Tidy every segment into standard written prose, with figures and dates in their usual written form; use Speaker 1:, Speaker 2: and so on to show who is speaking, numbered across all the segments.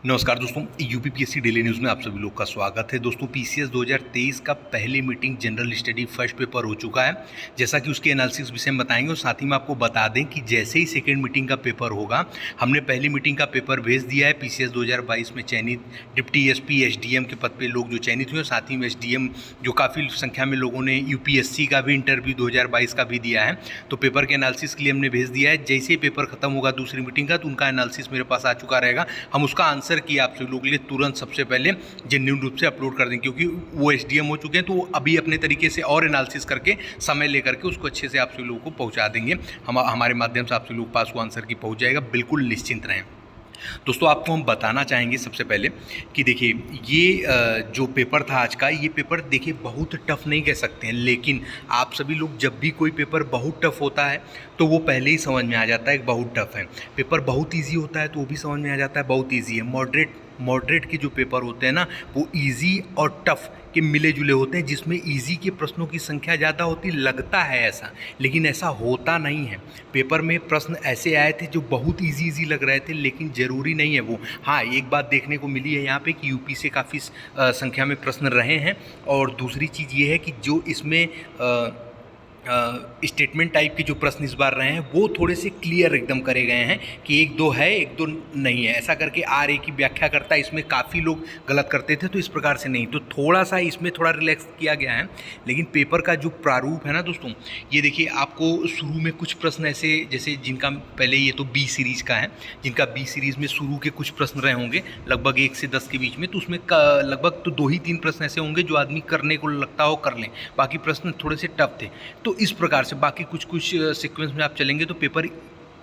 Speaker 1: नमस्कार दोस्तों, UPPSC daily news में आप सभी लोग का स्वागत है। दोस्तों, पीसीएस 2023 का पहली meeting general study first paper हो चुका है। जैसा कि उसके एनालिसिस विषय में बताएंगे और साथ ही में आपको बता दें कि जैसे ही सेकेंड मीटिंग का पेपर होगा, हमने पहली मीटिंग का पेपर भेज दिया है। पीसीएस 2022 में चयनित डिप्टी एसपी एसडीएम के पद पर लोग जो चयनित हुए और साथ ही में एसडीएम जो काफ़ी संख्या में लोगों ने यूपीएससी का भी इंटरव्यू 2022 का भी दिया है, तो पेपर के एनालिसिस के लिए हमने भेज दिया है। जैसे ही पेपर खत्म होगा दूसरी मीटिंग का, तो उनका एनालिसिस मेरे पास आ चुका रहेगा। हम उसका आंसर की आप सभी लोगों के लिए तुरंत सबसे पहले जेन्युइन रूप से अपलोड कर देंगे, क्योंकि वो एसडीएम हो चुके हैं, तो वो अभी अपने तरीके से और एनालिसिस करके समय लेकर के उसको अच्छे से आप सभी लोगों को पहुंचा देंगे। हमारे माध्यम से आप सभी लोगों के पास वो आंसर की पहुंच जाएगा, बिल्कुल निश्चिंत रहें। दोस्तों, आपको हम बताना चाहेंगे सबसे पहले कि देखिए, ये जो पेपर था आज का, ये पेपर देखिए बहुत टफ नहीं कह सकते हैं, लेकिन आप सभी लोग जब भी कोई पेपर बहुत टफ होता है तो वो पहले ही समझ में आ जाता है कि बहुत टफ है। पेपर बहुत इजी होता है तो वो भी समझ में आ जाता है बहुत इजी है। मॉडरेट के जो पेपर होते हैं ना, वो इजी और टफ के मिले जुले होते हैं, जिसमें इजी के प्रश्नों की संख्या ज़्यादा होती लगता है ऐसा, लेकिन ऐसा होता नहीं है। पेपर में प्रश्न ऐसे आए थे जो बहुत इजी लग रहे थे, लेकिन ज़रूरी नहीं है वो। हाँ, एक बात देखने को मिली है यहाँ पे कि यूपी से काफ़ी संख्या में प्रश्न रहे हैं, और दूसरी चीज़ ये है कि जो इसमें स्टेटमेंट टाइप के जो प्रश्न इस बार रहे हैं वो थोड़े से क्लियर एकदम करे गए हैं कि एक दो है एक दो नहीं है, ऐसा करके आर ए की व्याख्या करता है। इसमें काफ़ी लोग गलत करते थे, तो इस प्रकार से नहीं, तो थोड़ा सा इसमें थोड़ा रिलैक्स किया गया है। लेकिन पेपर का जो प्रारूप है ना दोस्तों, ये देखिए, आपको शुरू में कुछ प्रश्न ऐसे, जैसे जिनका पहले ये तो बी सीरीज़ का है, जिनका बी सीरीज़ में शुरू के कुछ प्रश्न रहे होंगे लगभग 1 से 10 के बीच में, तो उसमें लगभग तो 2 ही 3 प्रश्न ऐसे होंगे जो आदमी करने को लगता हो कर लें, बाकी प्रश्न थोड़े से टफ थे। तो इस प्रकार से बाकी कुछ सीक्वेंस में आप चलेंगे तो पेपर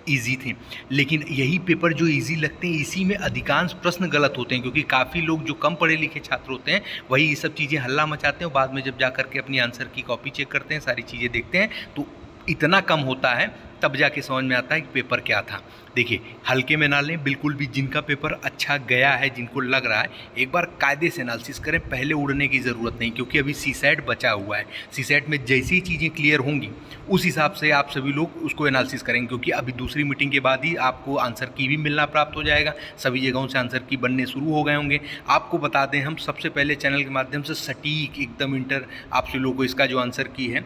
Speaker 1: इजी थे। लेकिन यही पेपर जो इजी लगते हैं, इसी में अधिकांश प्रश्न गलत होते हैं, क्योंकि काफ़ी लोग जो कम पढ़े लिखे छात्र होते हैं वही ये सब चीज़ें हल्ला मचाते हैं, और बाद में जब जा करके अपनी आंसर की कॉपी चेक करते हैं, सारी चीज़ें देखते हैं, तो इतना कम होता है, तब जाके समझ में आता है कि पेपर क्या था। देखिए, हल्के में ना लें बिल्कुल भी। जिनका पेपर अच्छा गया है, जिनको लग रहा है, एक बार कायदे से एनालिसिस करें, पहले उड़ने की ज़रूरत नहीं, क्योंकि अभी सीसैट बचा हुआ है। सीसैट में जैसी ही चीज़ें क्लियर होंगी उस हिसाब से आप सभी लोग उसको एनालिसिस करेंगे, क्योंकि अभी दूसरी मीटिंग के बाद ही आपको आंसर की भी मिलना प्राप्त हो जाएगा। सभी जगहों से आंसर की बनने शुरू हो गए होंगे। आपको बता दें, हम सबसे पहले चैनल के माध्यम से सटीक एकदम इंटर आप सभी लोगों को इसका जो आंसर की है,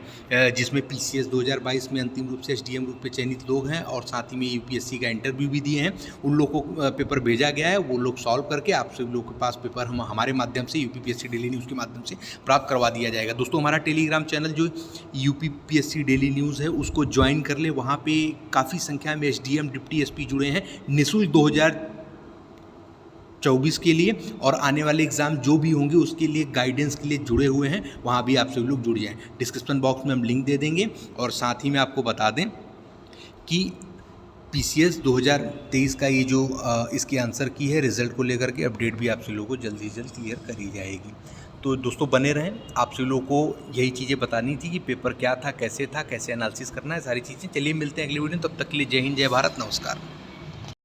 Speaker 1: जिसमें पीसीएस 2022 में अंतिम रूप से एसडीएम रूप में चयनित लोग हैं और साथ ही में यूपीएससी का इंटरव्यू भी दिए हैं, उन लोगों को पेपर भेजा गया है। वो लोग सॉल्व करके आप सभी लोगों के पास पेपर हम हमारे माध्यम से यूपीपीएससी डेली न्यूज़ के माध्यम से प्राप्त करवा दिया जाएगा। दोस्तों, हमारा टेलीग्राम चैनल जो यूपीपीएससी डेली न्यूज़ है उसको ज्वाइन कर ले। वहाँ पे काफ़ी संख्या में एसडीएम डिप्टी एसपी जुड़े हैं निःशुल्क 2024 के लिए, और आने वाले एग्ज़ाम जो भी होंगे उसके लिए गाइडेंस के लिए जुड़े हुए हैं। वहाँ भी आप सभी लोग जुड़ जाएँ। डिस्क्रिप्शन बॉक्स में हम लिंक दे देंगे, और साथ ही में आपको बता दें कि पीसीएस 2023 का ये जो इसके आंसर की है, रिजल्ट को लेकर के अपडेट भी आप सभी लोगों को जल्दी से जल्द क्लियर करी जाएगी। तो दोस्तों, बने रहें। आप सभी लोगों को यही चीज़ें बतानी थी कि पेपर क्या था, कैसे एनालिसिस करना है, सारी चीज़ें। चलिए मिलते हैं अगली वीडियो में, तब तक के लिए जय हिंद, जय भारत, नमस्कार।